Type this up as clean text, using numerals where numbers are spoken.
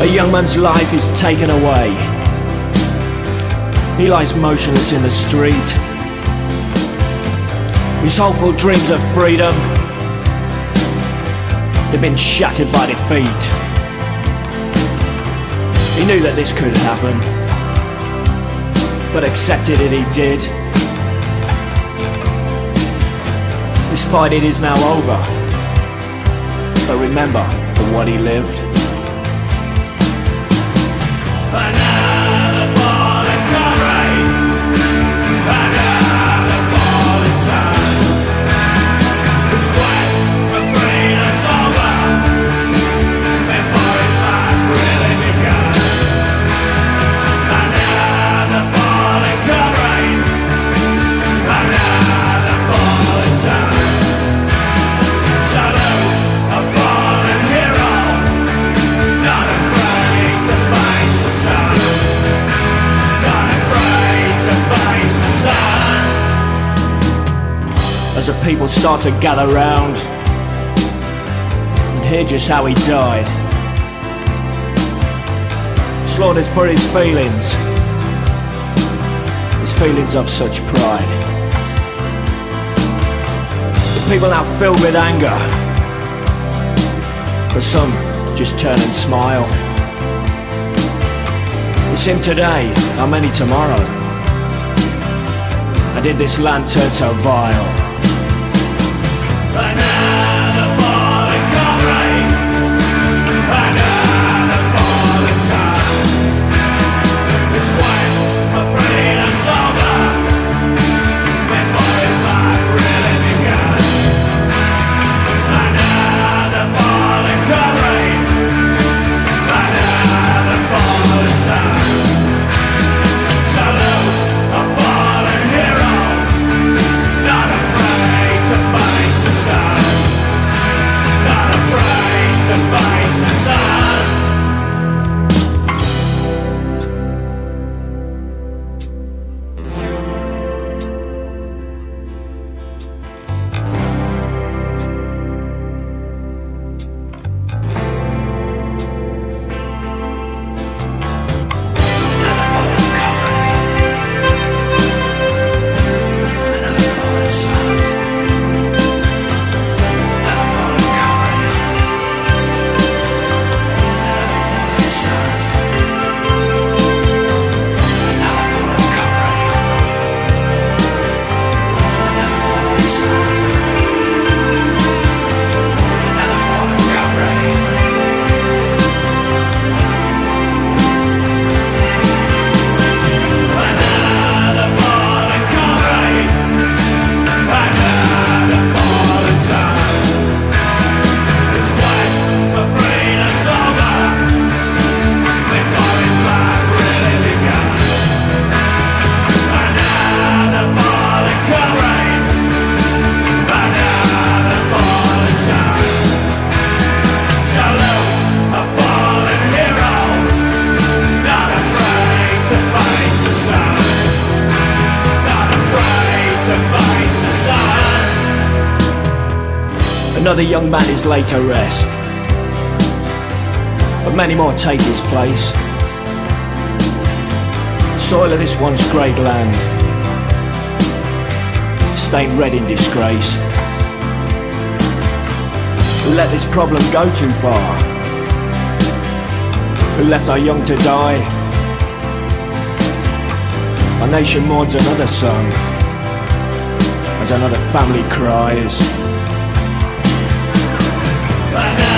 A young man's life is taken away. He lies motionless in the street. His hopeful dreams of freedom, they've been shattered by defeat. He knew that this could happen, but accepted it he did. This fight, it is now over, but remember for what he lived. Another fallen comrade, another fallen son, whose quest for freedom's over before his life really begun. Another fallen comrade, another fallen son. Salute a fallen hero, not afraid to face the sun. Not afraid to face the sun. As the people start to gather round and hear just how he died, slaughtered for his feelings of such pride. The people now filled with anger, but some just turn and smile. It's him today, how many tomorrow? How did this land turn so vile? Another fallen comrade, another fallen son, his quest for freedom's over before his life really begun. Another fallen comrade, another fallen son. Salute a fallen hero, not afraid to face the sun. Not afraid to face the sun. Another young man is laid to rest, but many more take his place. The soil of this once great land, stained red in disgrace. Who let this problem go too far? Who left our young to die? Our nation mourns another son, as another family cries. Another